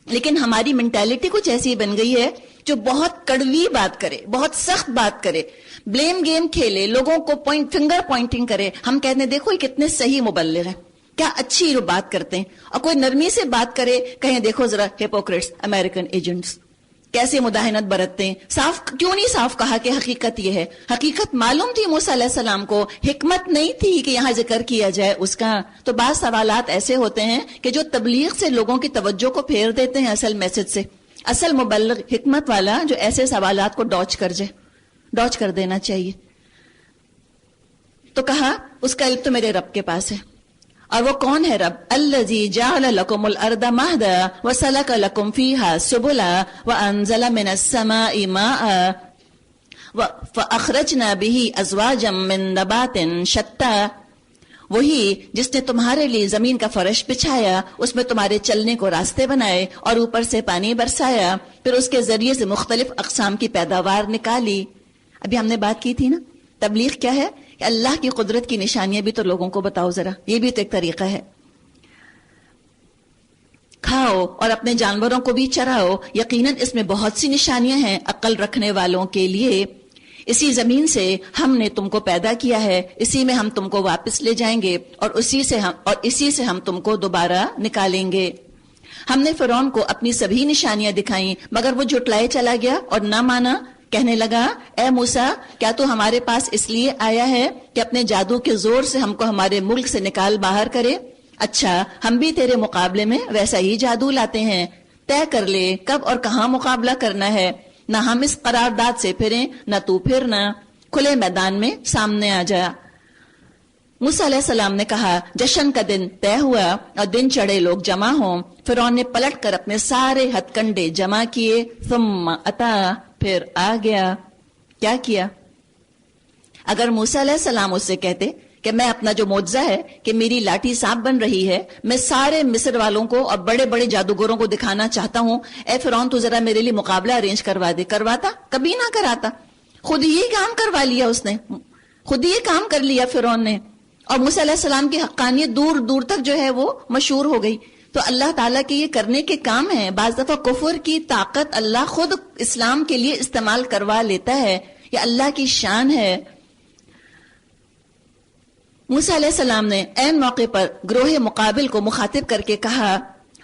لیکن ہماری مینٹالٹی کچھ ایسی بن گئی ہے جو بہت کڑوی بات کرے، بہت سخت بات کرے، بلیم گیم کھیلے، لوگوں کو فنگر پوائنٹنگ کرے. ہم کہتے ہیں دیکھو یہ کتنے صحیح مبلغ ہیں، کیا اچھی بات کرتے ہیں. اور کوئی نرمی سے بات کرے کہیں دیکھو ذرا ہیپوکریٹس، امریکن ایجنٹس کیسے مداہنت برتتے ہیں. صاف کیوں نہیں صاف کہا کہ حقیقت یہ ہے؟ حقیقت معلوم تھی موسیٰ علیہ السلام کو، حکمت نہیں تھی کہ یہاں ذکر کیا جائے اس کا. تو بعض سوالات ایسے ہوتے ہیں کہ جو تبلیغ سے لوگوں کی توجہ کو پھیر دیتے ہیں اصل میسج سے. اصل مبلغ حکمت والا جو ایسے سوالات کو ڈاج کر دینا چاہیے. تو کہا اس کا علم تو میرے رب کے پاس ہے. اور وہ کون ہے رب؟ الذی جعل لکم الارض مہدا وسلک لکم فیہا سبلا وانزل من السماء ماء فاخرجنا به ازواجا من نبات شتى. وہی جس نے تمہارے لیے زمین کا فرش بچھایا، اس میں تمہارے چلنے کو راستے بنائے اور اوپر سے پانی برسایا، پھر اس کے ذریعے سے مختلف اقسام کی پیداوار نکالی. ابھی ہم نے بات کی تھی نا تبلیغ کیا ہے کہ اللہ کی قدرت کی نشانیاں بھی تو لوگوں کو بتاؤ ذرا، یہ بھی تو ایک طریقہ ہے. کھاؤ اور اپنے جانوروں کو بھی چراؤ، یقیناً اس میں بہت سی نشانیاں ہیں عقل رکھنے والوں کے لیے. اسی زمین سے ہم نے تم کو پیدا کیا ہے، اسی میں ہم تم کو واپس لے جائیں گے اور اسی سے ہم تم کو دوبارہ نکالیں گے. ہم نے فرعون کو اپنی سبھی نشانیاں دکھائیں مگر وہ جھٹلائے چلا گیا اور نہ مانا. کہنے لگا اے موسیٰ کیا تو ہمارے پاس اس لیے آیا ہے کہ اپنے جادو کے زور سے ہم کو ہمارے ملک سے نکال باہر کرے؟ اچھا ہم بھی تیرے مقابلے میں ویسا ہی جادو لاتے ہیں، طے کر لے کب اور کہاں مقابلہ کرنا ہے، نہ ہم اس قرارداد سے پھریں نہ تو پھرنا، کھلے میدان میں سامنے آ جا۔ موسیٰ علیہ السلام نے کہا جشن کا دن طے ہوا اور دن چڑھے لوگ جمع ہوں۔ فرعون نے پلٹ کر اپنے سارے ہتھ کنڈے جمع کیے، ثم اتا، پھر آ گیا۔ کیا کیا؟ اگر موسیٰ علیہ السلام اس سے کہتے کہ میں اپنا جو معجزہ ہے کہ میری لاٹھی سانپ بن رہی ہے، میں سارے مصر والوں کو اور بڑے بڑے جادوگروں کو دکھانا چاہتا ہوں، اے فرعون تو ذرا میرے لیے مقابلہ ارینج کروا دے، کرواتا؟ کبھی نہ کراتا، خود ہی کام کروا لیا، اس نے خود ہی کام کر لیا فرعون نے۔ اور موسیٰ علیہ السلام کی حقانیت دور دور تک جو ہے وہ مشہور ہو گئی۔ تو اللہ تعالیٰ کے یہ کرنے کے کام ہیں۔ بعض دفعہ کفر کی طاقت اللہ خود اسلام کے لیے استعمال کروا لیتا ہے، یہ اللہ کی شان ہے۔ موسیٰ علیہ السلام نے عین موقع پر گروہ مقابل کو مخاطب کر کے کہا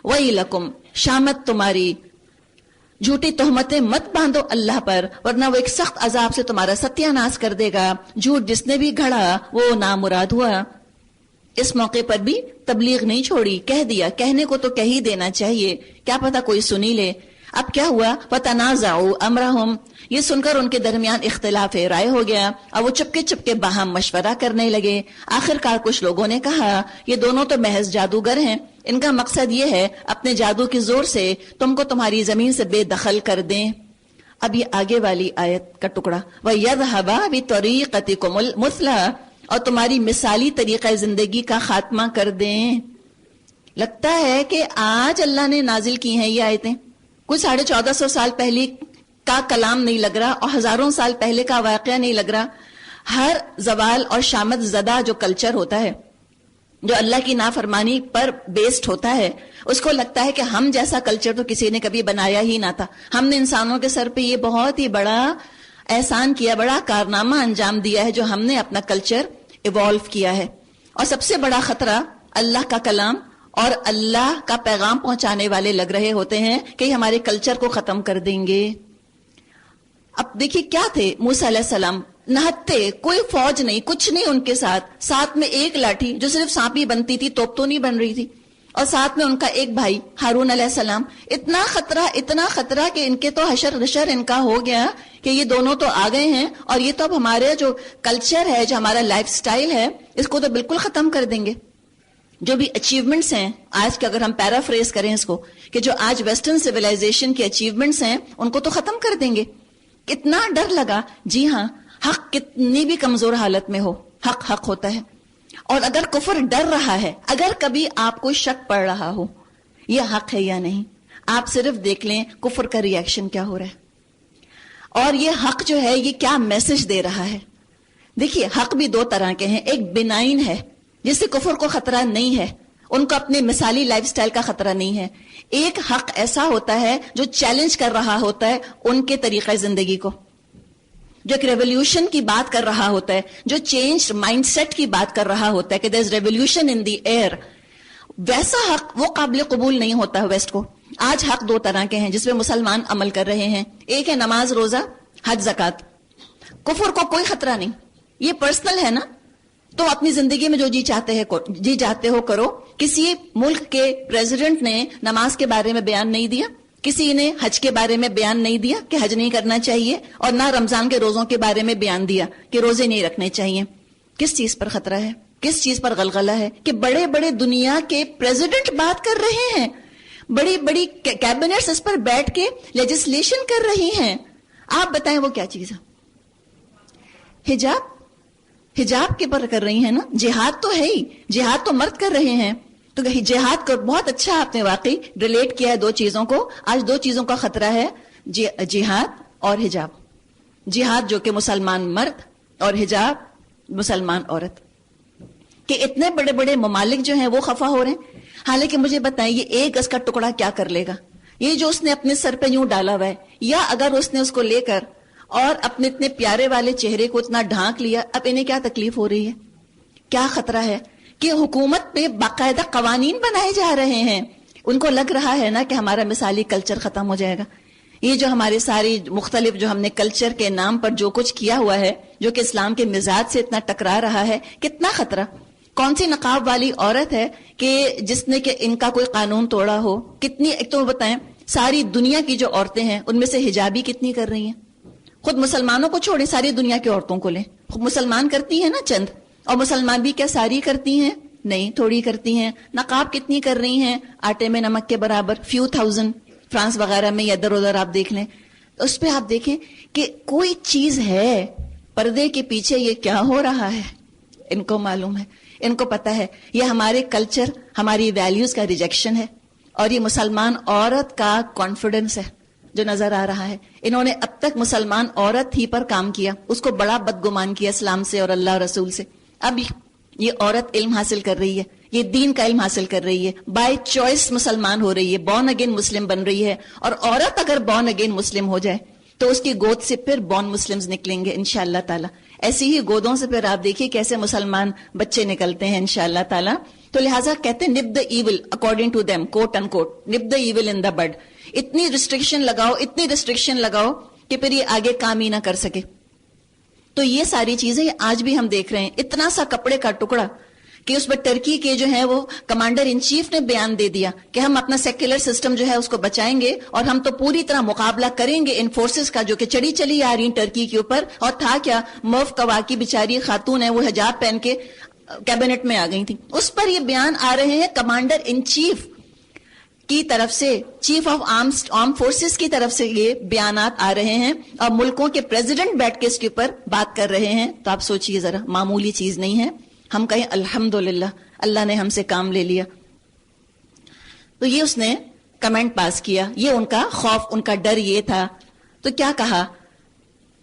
وَيْلَكُمْ، شامت تمہاری، جھوٹی تہمتیں مت باندھو اللہ پر، ورنہ وہ ایک سخت عذاب سے تمہارا ستیہ ناش کر دے گا۔ جھوٹ جس نے بھی گھڑا وہ نامراد ہوا۔ اس موقع پر بھی تبلیغ نہیں چھوڑی، کہہ دیا، کہنے کو تو کہہ ہی دینا چاہیے، کیا پتا کوئی سنی لے۔ اب کیا ہوا؟ وَتَنَازَعُوا أَمْرَهُمْ، یہ سن کر ان کے درمیان اختلاف رائے ہو گیا اور وہ چپکے چپکے باہم مشورہ کرنے لگے۔ آخر کار کچھ لوگوں نے کہا یہ دونوں تو محض جادوگر ہیں، ان کا مقصد یہ ہے اپنے جادو کے زور سے تم کو تمہاری زمین سے بے دخل کر دیں۔ اب یہ آگے والی آیت کا ٹکڑا، وَيَذْهَبَا بِطَرِيقَتِكُمُ الْمُثْلَىٰ، اور تمہاری مثالی طریقہ زندگی کا خاتمہ کر دیں۔ لگتا ہے کہ آج اللہ نے نازل کی ہیں یہ آیتیں، کچھ 1450 سال پہلے کا کلام نہیں لگ رہا اور ہزاروں سال پہلے کا واقعہ نہیں لگ رہا۔ ہر زوال اور شامت زدہ جو کلچر ہوتا ہے، جو اللہ کی نافرمانی پر بیسڈ ہوتا ہے، اس کو لگتا ہے کہ ہم جیسا کلچر تو کسی نے کبھی بنایا ہی نہ تھا، ہم نے انسانوں کے سر پہ یہ بہت ہی بڑا احسان کیا، بڑا کارنامہ انجام دیا ہے جو ہم نے اپنا کلچر ایوالو کیا ہے۔ اور سب سے بڑا خطرہ اللہ کا کلام اور اللہ کا پیغام پہنچانے والے لگ رہے ہوتے ہیں کہ یہ ہمارے کلچر کو ختم کر دیں گے۔ اب دیکھیے کیا تھے موسیٰ علیہ السلام، نہتے، کوئی فوج نہیں، کچھ نہیں ان کے ساتھ میں ایک لاٹھی جو صرف سانپ ہی بنتی تھی، توپ تو نہیں بن رہی تھی، اور ساتھ میں ان کا ایک بھائی ہارون علیہ السلام۔ اتنا خطرہ کہ ان کے تو حشر نشر ان کا ہو گیا کہ یہ دونوں تو آ گئے ہیں اور یہ تو اب ہمارے جو کلچر ہے، جو ہمارا لائف سٹائل ہے، اس کو تو بالکل ختم کر دیں گے۔ جو بھی اچیومنٹس ہیں آج کے، اگر ہم پیرافریز کریں اس کو، کہ جو آج ویسٹرن سویلائزیشن کے اچیومنٹس ہیں ان کو تو ختم کر دیں گے۔ کتنا ڈر لگا۔ جی ہاں، حق کتنی بھی کمزور حالت میں ہو، حق ہوتا ہے۔ اور اگر کفر ڈر رہا ہے، اگر کبھی آپ کو شک پڑ رہا ہو یہ حق ہے یا نہیں، آپ صرف دیکھ لیں کفر کا ری ایکشن کیا ہو رہا ہے اور یہ حق جو ہے یہ کیا میسج دے رہا ہے۔ دیکھیے حق بھی دو طرح کے ہیں، ایک بنائن ہے جس سے کفر کو خطرہ نہیں ہے، ان کو اپنے مثالی لائف سٹائل کا خطرہ نہیں ہے۔ ایک حق ایسا ہوتا ہے جو چیلنج کر رہا ہوتا ہے ان کے طریقہ زندگی کو، جو ایک ریولیوشن کی بات کر رہا ہوتا ہے، جو چینج مائنڈ سیٹ کی بات کر رہا ہوتا ہے کہ دیر از ریولیوشن ان دی ایئر، ویسا حق وہ قابل قبول نہیں ہوتا ہے ویسٹ کو۔ آج حق دو طرح کے ہیں جس میں مسلمان عمل کر رہے ہیں، ایک ہے نماز، روزہ، حج، زکوٰۃ۔ کفر کو کوئی خطرہ نہیں، یہ پرسنل ہے نا، تو اپنی زندگی میں جو جی چاہتے ہو کرو۔ کسی ملک کے پریزیڈنٹ نے نماز کے بارے میں بیان نہیں دیا، کسی نے حج کے بارے میں بیان نہیں دیا کہ حج نہیں کرنا چاہیے، اور نہ رمضان کے روزوں کے بارے میں بیان دیا کہ روزے نہیں رکھنے چاہیے۔ کس چیز پر خطرہ ہے، کس چیز پر غلغلہ ہے کہ بڑے بڑے دنیا کے پریزیڈنٹ بات کر رہے ہیں، بڑی بڑی کیبنٹس اس پر بیٹھ کے لیجسلیشن کر رہی ہیں۔ آپ بتائیں وہ کیا چیز ہے؟ حجاب کے پر کر رہی ہیں نا۔ جہاد تو ہے ہی، جہاد تو مرد کر رہے ہیں، تو جہاد کو بہت اچھا آپ نے واقعی ریلیٹ کیا ہے دو چیزوں کو۔ آج دو چیزوں کا خطرہ ہے، جہاد اور حجاب۔ جہاد جو کہ مسلمان مرد اور حجاب مسلمان عورت، کہ اتنے بڑے بڑے ممالک جو ہیں وہ خفا ہو رہے ہیں۔ حالانکہ مجھے بتائیں یہ ایک گز کا ٹکڑا کیا کر لے گا، یہ جو اس نے اپنے سر پہ یوں ڈالا ہوا ہے، یا اگر اس نے اس کو لے کر اور اپنے اتنے پیارے والے چہرے کو اتنا ڈھانک لیا، اب انہیں کیا تکلیف ہو رہی ہے، کیا خطرہ ہے کہ حکومت پہ باقاعدہ قوانین بنائے جا رہے ہیں۔ ان کو لگ رہا ہے نا کہ ہمارا مثالی کلچر ختم ہو جائے گا۔ یہ جو ہمارے ساری مختلف جو ہم نے کلچر کے نام پر جو کچھ کیا ہوا ہے، جو کہ اسلام کے مزاج سے اتنا ٹکرا رہا ہے، کتنا خطرہ۔ کون سی نقاب والی عورت ہے کہ جس نے کہ ان کا کوئی قانون توڑا ہو؟ کتنی، ایک تو بتائیں ساری دنیا کی جو عورتیں ہیں ان میں سے حجابی کتنی کر رہی ہیں؟ خود مسلمانوں کو چھوڑیں، ساری دنیا کی عورتوں کو لیں، خود مسلمان کرتی ہیں نا چند، اور مسلمان بھی کیا ساری کرتی ہیں؟ نہیں، تھوڑی کرتی ہیں۔ نقاب کتنی کر رہی ہیں؟ آٹے میں نمک کے برابر، فیو تھاؤزینڈ، فرانس وغیرہ میں یا ادھر ادھر آپ دیکھ لیں، اس پہ آپ دیکھیں کہ کوئی چیز ہے پردے کے پیچھے یہ کیا ہو رہا ہے، ان کو معلوم ہے، ان کو پتا ہے یہ ہمارے کلچر، ہماری ویلیوز کا ریجیکشن ہے، اور یہ مسلمان عورت کا کانفیڈنس ہے جو نظر آ رہا ہے۔ انہوں نے اب تک مسلمان عورت ہی پر کام کیا، اس کو بڑا بدگمان کیا اسلام سے اور اللہ رسول سے۔ اب یہ عورت علم حاصل کر رہی ہے، یہ دین کا علم حاصل کر رہی ہے، بائی چوائس مسلمان ہو رہی ہے، بورن اگین مسلم بن رہی ہے، اور عورت اگر بورن اگین مسلم ہو جائے تو اس کی گود سے پھر بورن مسلمز نکلیں گے انشاءاللہ تعالی۔ ایسی ہی گودوں سے پھر آپ دیکھیے کیسے مسلمان بچے نکلتے ہیں انشاءاللہ تعالی۔ تو لہٰذا کہتے ہیں nip the evil according to them, quote unquote, nip the evil ان دا بڈ۔ اتنی ریسٹرکشن لگاؤ، اتنی ریسٹرکشن لگاؤ کہ پھر یہ آگے کام ہی نہ کر سکے۔ تو یہ ساری چیزیں آج بھی ہم دیکھ رہے ہیں، اتنا سا کپڑے کا ٹکڑا کہ اس پر ٹرکی کے جو ہے وہ کمانڈر ان چیف نے بیان دے دیا کہ ہم اپنا سیکولر سسٹم جو ہے اس کو بچائیں گے، اور ہم تو پوری طرح مقابلہ کریں گے ان فورسز کا جو کہ چڑی چلی آ رہی ہیں ٹرکی کے اوپر۔ اور تھا کیا، موف کواکی بیچاری خاتون ہے، وہ حجاب پہن کے کیبنٹ میں آ گئی تھی، اس پر یہ بیان آ رہے ہیں کمانڈر ان چیف کی طرف سے، چیف آف آرم فورسز کی طرف سے یہ بیانات آ رہے ہیں، اور ملکوں کے پریزیڈنٹ بیٹھ کے اس کے اوپر بات کر رہے ہیں۔ تو آپ سوچئے ذرا، معمولی چیز نہیں ہے۔ ہم کہیں الحمدللہ اللہ نے ہم سے کام لے لیا۔ تو یہ اس نے کمنٹ پاس کیا، یہ ان کا خوف، ان کا ڈر یہ تھا۔ تو کیا کہا،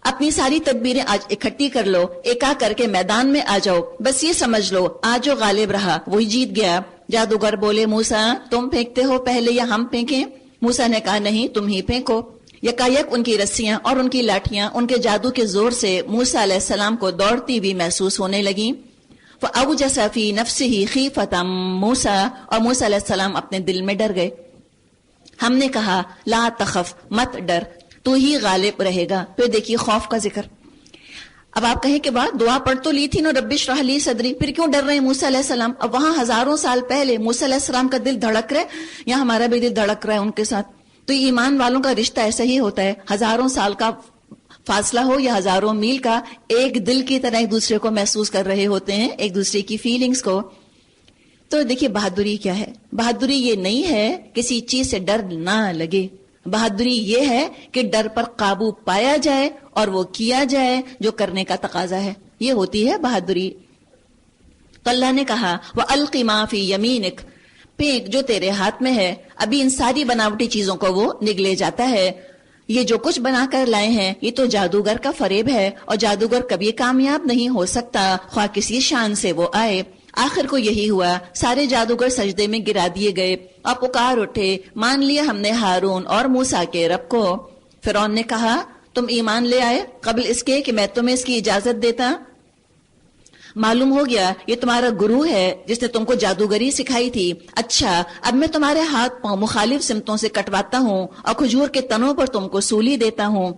اپنی ساری تدبیریں آج اکٹھی کر لو، ایک کر کے میدان میں آ جاؤ، بس یہ سمجھ لو آج جو غالب رہا وہی جیت گیا۔ جادوگر بولے موسیٰ تم پھینکتے ہو پہلے یا ہم پھینکیں؟ موسیٰ نے کہا نہیں، تم ہی پھینکو۔ یکایک ان کی رسیاں اور ان کی لاٹھیاں ان کے جادو کے زور سے موسیٰ علیہ السلام کو دوڑتی ہوئی محسوس ہونے لگیں۔ فَأَوْجَسَ فِي نَفْسِهِ خِيفَةً مُوسَىٰ، اور موسیٰ علیہ السلام اپنے دل میں ڈر گئے۔ ہم نے کہا لا تخف، مت ڈر، تو ہی غالب رہے گا۔ پھر دیکھیے خوف کا ذکر۔ اب آپ کہیں کہ بات دعا پڑھ تو لی تھی نا، رب اشرح لی صدری، پھر کیوں ڈر رہے ہیں موسیٰ علیہ السلام؟ اب وہاں ہزاروں سال پہلے موسیٰ علیہ السلام کا دل دھڑک رہا ہے، یا ہمارا بھی دل دھڑک رہا ہے ان کے ساتھ۔ تو ایمان والوں کا رشتہ ایسا ہی ہوتا ہے، ہزاروں سال کا فاصلہ ہو یا ہزاروں میل کا، ایک دل کی طرح ایک دوسرے کو محسوس کر رہے ہوتے ہیں، ایک دوسرے کی فیلنگز کو۔ تو دیکھیے بہادری کیا ہے، بہادری یہ نہیں ہے کسی چیز سے ڈر نہ لگے، بہادری یہ ہے کہ ڈر پر قابو پایا جائے اور وہ کیا جائے جو کرنے کا تقاضا ہے، یہ ہوتی ہے بہادری۔ تو اللہ نے کہا وَأَلْقِ مَا فِي يَمِينِكَ، پھینک جو تیرے ہاتھ میں ہے۔ ابھی ان ساری بناوٹی چیزوں کو وہ نگلے جاتا ہے۔ یہ جو کچھ بنا کر لائے ہیں یہ تو جادوگر کا فریب ہے، اور جادوگر کبھی کامیاب نہیں ہو سکتا خواہ کسی شان سے وہ آئے۔ آخر کو یہی ہوا، سارے جادوگر سجدے میں گرا دیے گئے اور پکار اٹھے، مان لیا ہم نے ہارون اور موسیٰ کے رب کو۔ فرعون نے کہا تم ایمان لے آئے قبل اس کے کہ میں تمہیں اس کی اجازت دیتا؟ معلوم ہو گیا یہ تمہارا گرو ہے جس نے تم کو جادوگری سکھائی تھی۔ اچھا اب میں تمہارے ہاتھ پاؤں مخالف سمتوں سے کٹواتا ہوں اور کھجور کے تنوں پر تم کو سولی دیتا ہوں،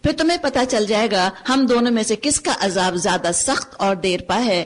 پھر تمہیں پتا چل جائے گا ہم دونوں میں سے کس کا عذاب زیادہ سخت اور دیر پا ہے۔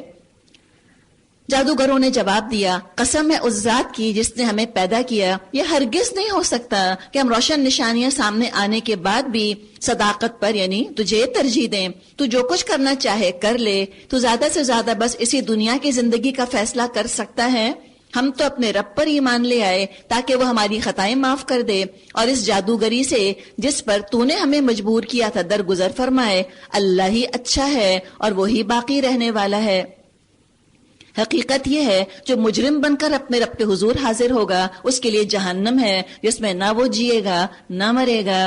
جادوگروں نے جواب دیا قسم ہے اس ذات کی جس نے ہمیں پیدا کیا، یہ ہرگز نہیں ہو سکتا کہ ہم روشن نشانیاں سامنے آنے کے بعد بھی صداقت پر یعنی تجھے ترجیح دیں۔ تو جو کچھ کرنا چاہے کر لے، تو زیادہ سے زیادہ بس اسی دنیا کی زندگی کا فیصلہ کر سکتا ہے۔ ہم تو اپنے رب پر ایمان لے آئے تاکہ وہ ہماری خطائیں معاف کر دے اور اس جادوگری سے جس پر تو نے ہمیں مجبور کیا تھا درگزر فرمائے۔ اللہ ہی اچھا ہے اور وہی باقی رہنے والا ہے۔ حقیقت یہ ہے جو مجرم بن کر اپنے رب کے حضور حاضر ہوگا اس کے لیے جہنم ہے جس میں نہ وہ جیے گا نہ مرے گا۔